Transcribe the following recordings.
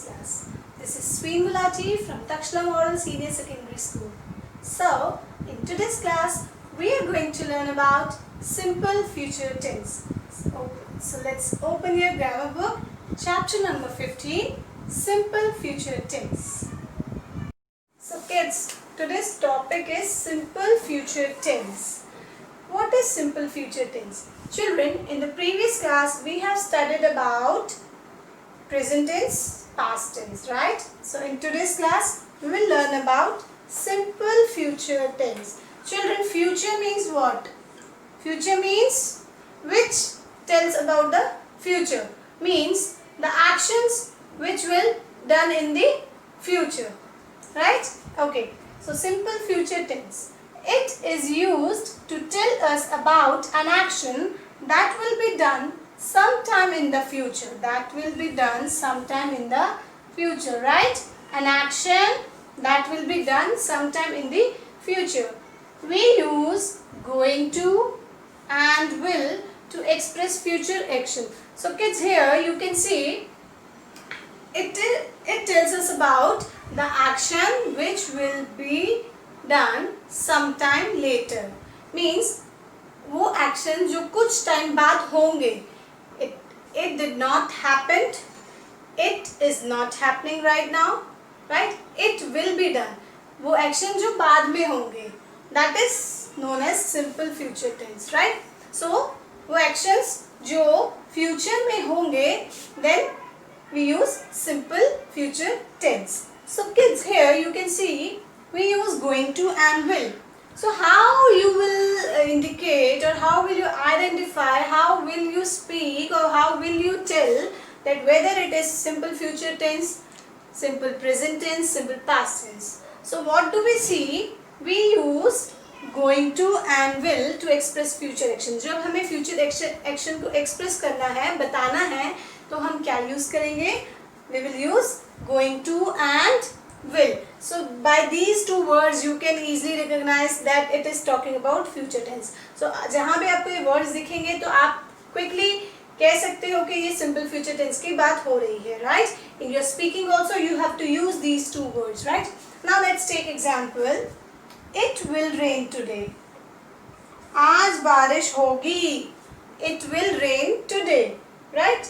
class. This is Sween Gulati from Takshla Model Senior Secondary School. So, in today's class, we are going to learn about simple future tense. So let's open your grammar book, chapter number 15, simple future tense. So kids, today's topic is simple future tense. What is simple future tense? Children, in the previous class, we have studied about present tense, past tense, right? So in today's class, we will learn about simple future tense. Children, future means what? Future means which tells about the future. Means the actions which will done in the future. Right? Okay. So simple future tense. It is used to tell us about an action that will be done sometime in the future. That will be done sometime in the future, right? An action that will be done sometime in the future. We use going to and will to express future action. So kids, here you can see it tells us about the action which will be done sometime later. Means वो action जो कुछ time बाद होंगे. It did not happen. It is not happening right now. Right? It will be done. वो action जो बाद में होंगे. That is known as simple future tense. Right? So वो एक्शंस जो फ्यूचर में होंगे, then we use simple future tense. So kids, here you can see we use going to and will. So how you will indicate or how will you identify, how will you speak or how will you tell that whether it is simple future tense, simple present tense, simple past tense. So what do we see? We use going to and will to express future action. जब हमें future action को express करना है, बताना है, तो हम क्या use करेंगे? We will use going to and will. So by these two words you can easily recognize that it is talking about future tense. So जहाँ पे आपको ये words दिखेंगे तो आप quickly कह सकते हो कि ये simple future tense की बात हो रही है, right? In your speaking also you have to use these two words, right? Now let's take example. It will rain today. आज बारिश होगी. It will rain today, right?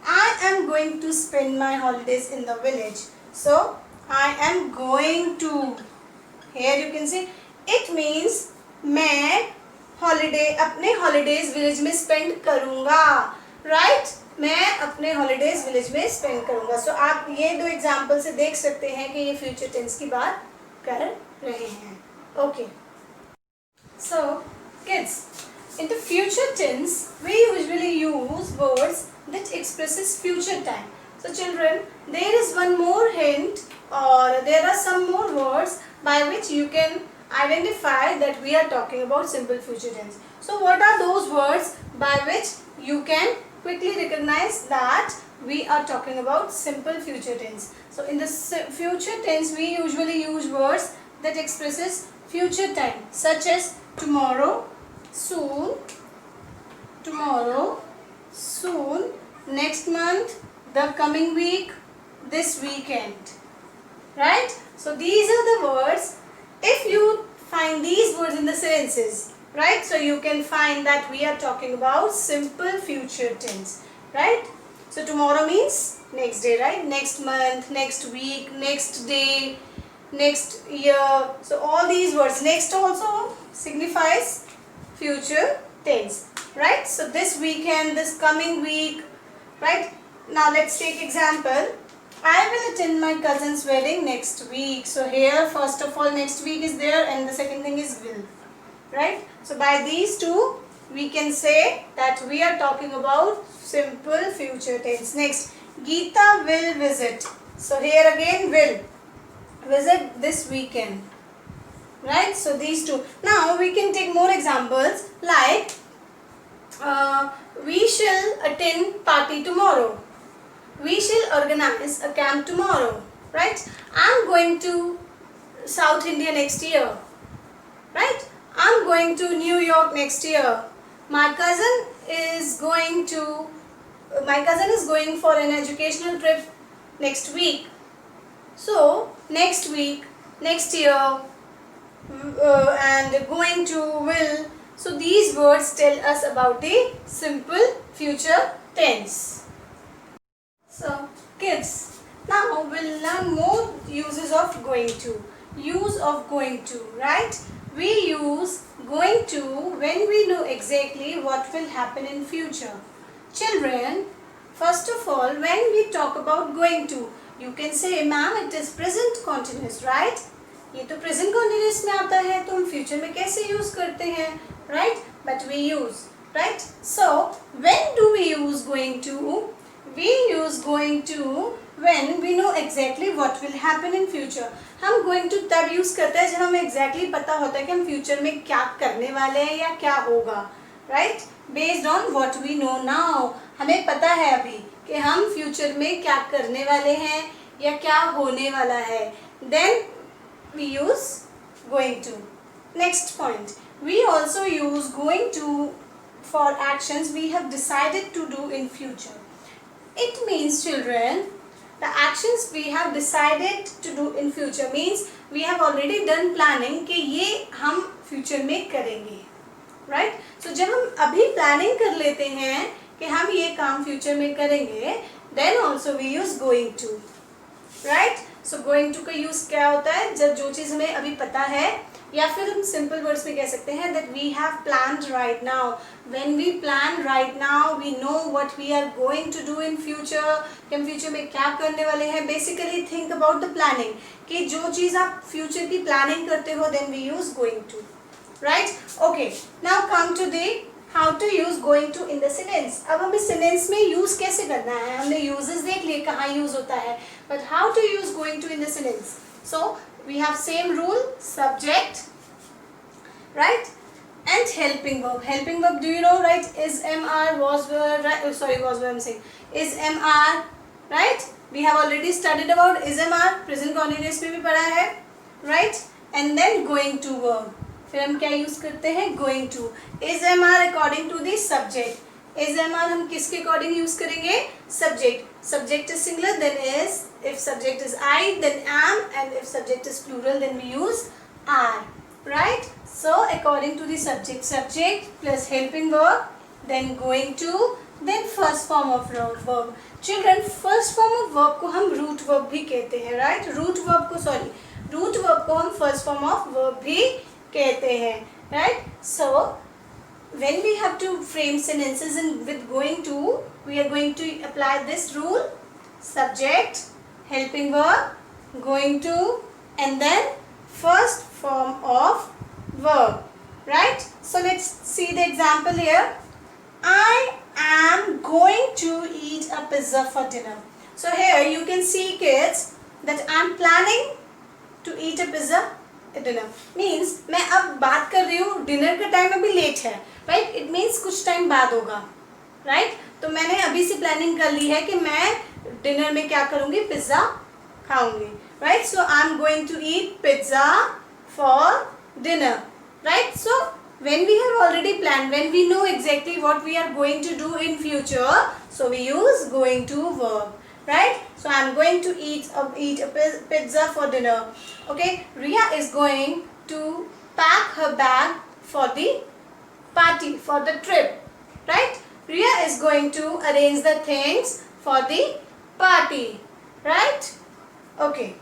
I am going to spend my holidays in the village. So I am going to. Here you can see it means मैं holiday अपने holidays village में spend करूँगा, right? मैं अपने holidays village में spend करूँगा. So आप ये दो example से देख सकते हैं कि ये future tense की बात कर रहे हैं. Okay. So kids, in the future tense we usually use words that expresses future time. So children, there is one more hint or there are some more words by which you can identify that we are talking about simple future tense. So what are those words by which you can quickly recognize that we are talking about simple future tense? So in the future tense we usually use words that expresses future time such as tomorrow, soon, next month, the coming week, this weekend, right? So these are the words. If you find these words in the sentences, right, so you can find that we are talking about simple future tense, right? So tomorrow means next day, right? Next month, next week, next day, next year. So all these words, next also signifies future tense, right? So this weekend, this coming week, right? Now let's take example. I will attend my cousin's wedding next week. So here first of all next week is there and the second thing is will, right? So by these two we can say that we are talking about simple future tense. Next, Geeta will visit. So here again will visit this weekend, right? So these two. Now we can take more examples like we shall attend party tomorrow. We shall organize a camp tomorrow, right? I'm going to South India next year, right? I'm going to New York next year. My cousin is going for an educational trip next week. So next week, next year, and going to, will. So these words tell us about the simple future tense. So kids, now we'll learn more uses of going to. Use of going to, right? We use going to when we know exactly what will happen in future. Children, first of all, when we talk about going to, you can say, ma'am, it is present continuous, right? ये तो present continuous में आता है, तो हम future में कैसे use करते हैं, right? But we use, right? So when do we use going to? We use going to when we know exactly what will happen in future. हम गोइंग टू तब यूज करते हैं जब हमें एग्जैक्टली पता होता है कि हम फ्यूचर में क्या करने वाले हैं या क्या होगा, right? Based on what we know now. हमें पता है अभी कि हम फ्यूचर में क्या करने वाले हैं या क्या होने वाला है. Then we use going to. Next point, we also use going to for actions we have decided to do in future. It means, children, the actions we have decided to do in future means we have already done planning कि ये हम future में करेंगे, right? So जब हम अभी planning कर लेते हैं कि हम ये काम future में करेंगे, then also we use going to, right? So going to का यूज क्या होता है? जब जो चीज़ हमें अभी पता है, या फिर हम सिंपल वर्ड्स में कह सकते हैं that we have planned right now. When we plan right now we know what we are going to do in future, कि हम फ्यूचर में क्या करने वाले हैं. Basically think about the planning, कि जो चीज़ आप फ्यूचर की प्लानिंग करते हो, then we use going to, right? Okay, now come to the how to use going to in the sentence. अब हमें सेंटेंस में यूज कैसे करना है? हमने यूजेस देख लिए कहाँ यूज होता है, but how to use going to in the sentence. So we have same rule, subject, right, and helping verb. Helping verb, do you know, right? Is MR, was were, right? Oh, sorry, was were I'm saying. Is MR, right? We have already studied about is MR. Present continuous में भी पढ़ा है, right? And then going to verb. फिर हम क्या use करते हैं? Going to. Is am are according to the subject. Is am are हम किसके अकॉर्डिंग यूज करेंगे? Subject. Subject is singular, then is. If subject is I, then am, and if subject is plural, then we use are, right? So according to the subject, subject plus helping verb, then going to, then first form of verb. Children, first form of verb को हम root verb भी कहते हैं, right? Root verb को हम first form of verb भी कहते हैं, right? So when we have to frame sentences and with going to, we are going to apply this rule: subject, helping verb, going to, and then first form of verb, right? So let's see the example here. I am going to eat a pizza for dinner. So here you can see, kids, that I am planning to eat a pizza. Dinner means मैं अब बात कर रही हूँ, dinner का time अभी late है, right? It means कुछ टाइम बाद होगा, राइट? तो मैंने अभी से प्लानिंग कर ली है कि मैं डिनर में क्या करूँगी? पिज्ज़ा खाऊंगी, right? So I am going to eat pizza for dinner, right? So when we have already planned, when we know exactly what we are going to do in future, so we use going to verb, right? So I am going to eat a pizza for dinner. Okay, Riya is going to pack her bag for the party, for the trip, right? Riya is going to arrange the things for the party, right? Okay.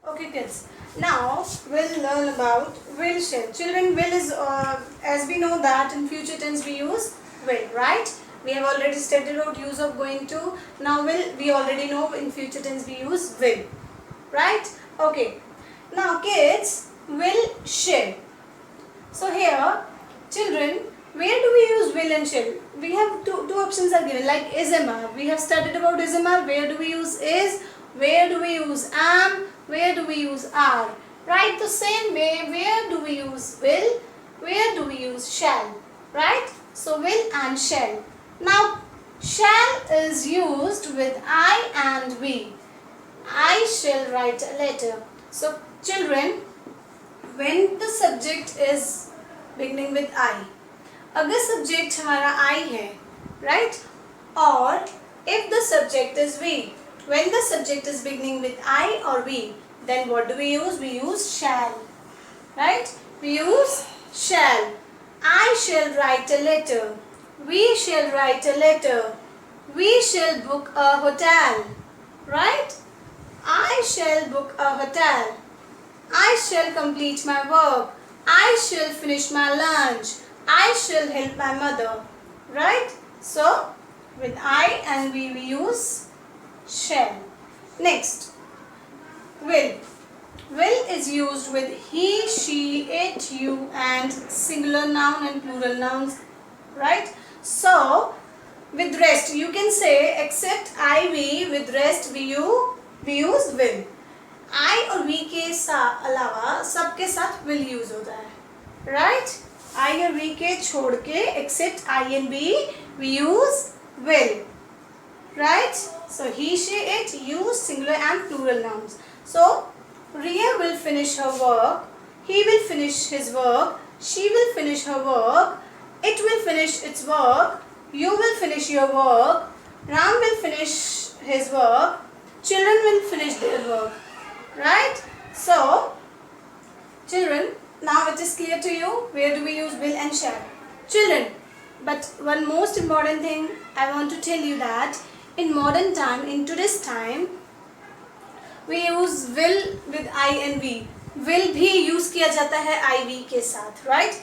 Okay, kids. Now we'll learn about will shall. Children, will is as we know that in future tense we use will, right? We have already studied about use of going to. Now will, we already know in future tense we use will, right? Okay. Now kids, will shall. So here, children, where do we use will and shall? We have two options are given, like is, am, are. We have studied about is, am, are. Where do we use is? Where do we use am? Where do we use are? Right? The same way, where do we use will? Where do we use shall? Right? So will and shall. Now shall is used with I and we. I shall write a letter. So children, when the subject is beginning with I, अगर subject हमारा I है, right? और if the subject is we, when the subject is beginning with I or we, then what do we use? We use shall, right? We use shall. I shall write a letter. We shall write a letter. We shall book a hotel, right? I shall book a hotel. I shall complete my work. I shall finish my lunch. I shall help my mother, right? So with I and we use shall. Next, will. Will is used with he, she, it, you and singular noun and plural nouns, right? So with rest you can say except I, we, with rest we use will. I और we के अलावा सबके साथ will use होता है, right? I और we के छोड़ के except I and we use will, right? So he, she, it use singular and plural nouns. So Ria will finish her work. He will finish his work. She will finish her work. It will finish its work. You will finish your work. Ram will finish his work. Children will finish their work. Right? So, children, now it is clear to you where do we use will and shall. Children, but one most important thing I want to tell you that in modern time, in today's time, we use will with I and we. Will भी use किया जाता है I, we के साथ, right?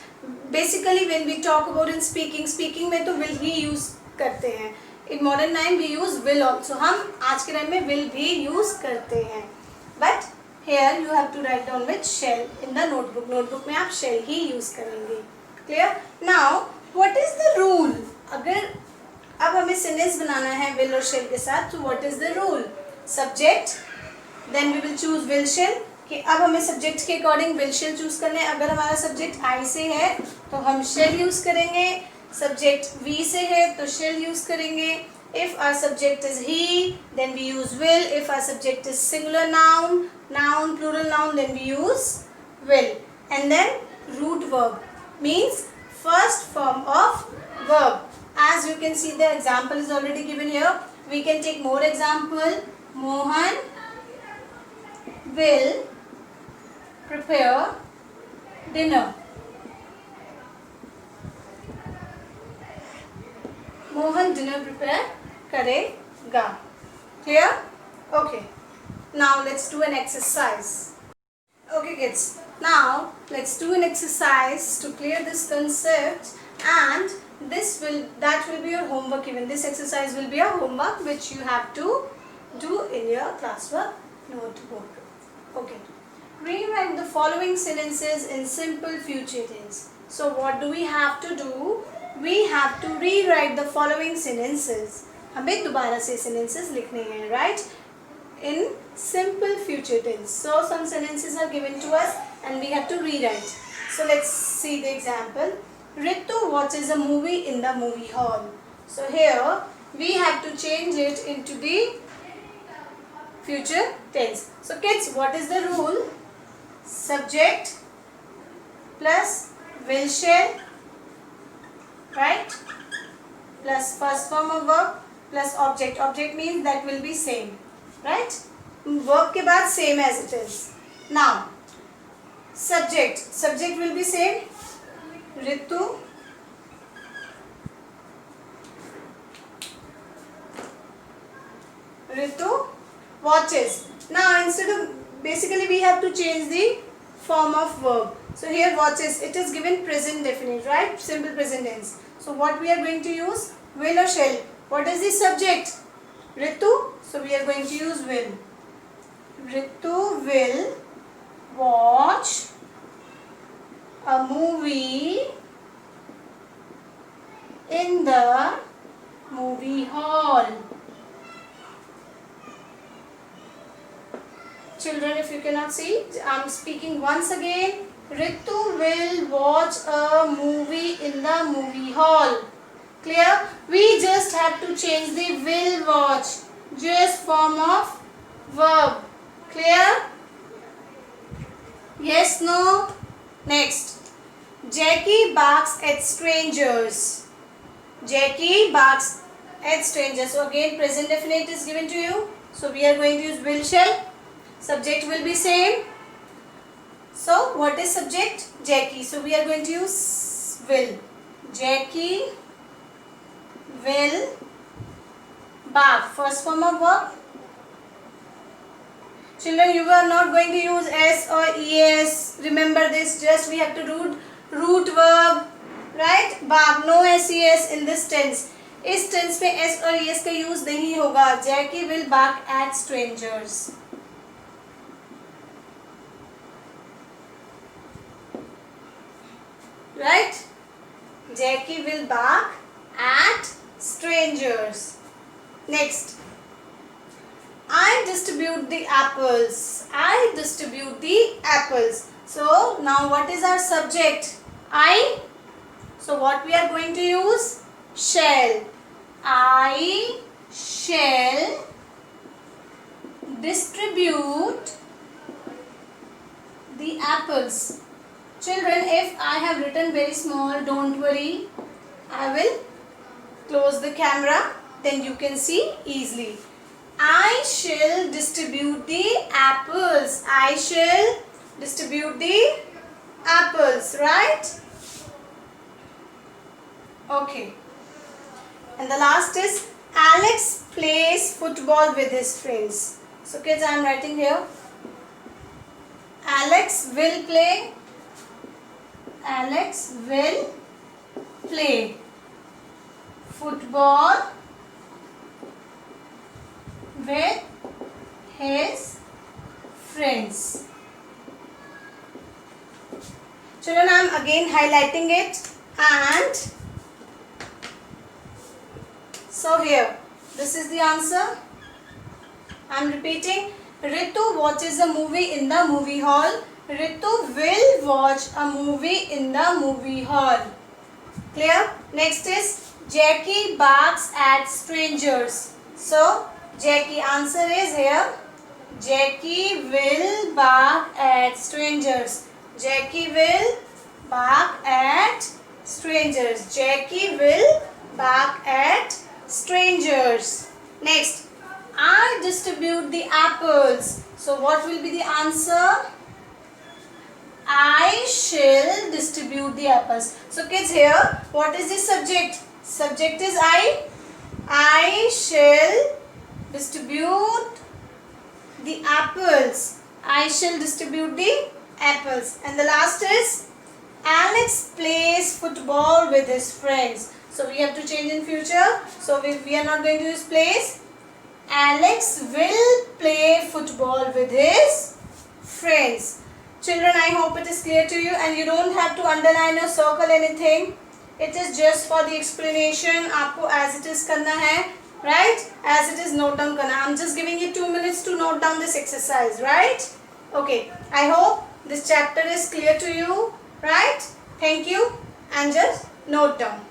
Basically when we talk about in speaking में तो will he use करते हैं. In modern time we use will also. हम आज के टाइम में will भी use करते हैं. But here you have to write down with shall in the notebook. Notebook में आप shall ही use करेंगे. Clear? Now what is the rule? अगर अब हमें sentence बनाना है will और shall के साथ, तो what is the rule? Subject, then we will choose will shall. कि अब हमें सब्जेक्ट के अकॉर्डिंग will shall चूज करना है. अगर हमारा सब्जेक्ट I से है तो हम shall यूज करेंगे. सब्जेक्ट V से है तो shall यूज करेंगे. If our subject is he, then we use will. If our subject is singular noun, plural noun, then we use will. And then root verb means first form of verb. As you can see, the example is already given here. We can take more example. Mohan will prepare dinner. Mohan dinner prepare करेगा. Clear? Okay. Now let's do an exercise. Okay kids. Now let's do an exercise to clear this concept, and that will be your homework. Even this exercise will be a homework which you have to do in your classwork notebook. Okay. Rewrite the following sentences in simple future tense. So what do we have to do? We have to rewrite the following sentences. हमें दोबारा से sentences लिखने हैं, right? In simple future tense. So some sentences are given to us and we have to rewrite. So let's see the example. Ritu watches a movie in the movie hall. So here we have to change it into the future tense. So kids, what is the rule? Subject plus will shall, right? Plus first form of verb plus object. Object means that will be same, right? Verb के बाद same as it is. Now subject will be same. Ritu watches. Now instead of, basically we have to change the form of verb. So here watches, it is given present definite, right? Simple present tense. So what we are going to use? Will or shall? What is the subject? Ritu. So we are going to use will. Ritu will watch a movie in the movie hall. Children, if you cannot see, I am speaking once again. Ritu will watch a movie in the movie hall. Clear? We just have to change the will watch, just form of verb. Clear? Yes, no? Next. Jackie barks at strangers. Jackie barks at strangers. So again present definite is given to you. So we are going to use will shall. Subject will be same. So what is subject? Jackie. So we are going to use will. Jackie will bark. First form of verb. Children, you are not going to use S or ES. Remember this. Just we have to do root verb. Right? Bark. No SES in this tense. इस tense में S और ES का use नहीं होगा. Jackie will bark at strangers. Right? Jackie will bark at strangers. Next. I distribute the apples. I distribute the apples. So now what is our subject? I. So what we are going to use? Shall. I shall distribute the apples. Children, if I have written very small, don't worry. I will close the camera, then you can see easily. I shall distribute the apples. I shall distribute the apples, right? Okay. And the last is Alex plays football with his friends. So kids, I am writing here. Alex will play. Alex will play football with his friends. Children, I am again highlighting it, and so here, this is the answer. I am repeating. Ritu watches a movie in the movie hall. Ritu will watch a movie in the movie hall. Clear? Next is Jackie barks at strangers. So, Jackie, answer is here. Jackie will bark at strangers. Jackie will bark at strangers. Jackie will bark at strangers. Next, I distribute the apples. So what will be the answer? I shall distribute the apples. So kids, here what is the subject? Subject is I. I shall distribute the apples. I shall distribute the apples. And the last is Alex plays football with his friends. So we have to change in future. So we are not going to use plays. Alex will play football with his friends. Children, I hope it is clear to you, and you don't have to underline or circle anything. It is just for the explanation. आपको as it is करना है, right? As it is note down करना. I'm just giving you 2 minutes to note down this exercise, right? Okay. I hope this chapter is clear to you, right? Thank you, and just note down.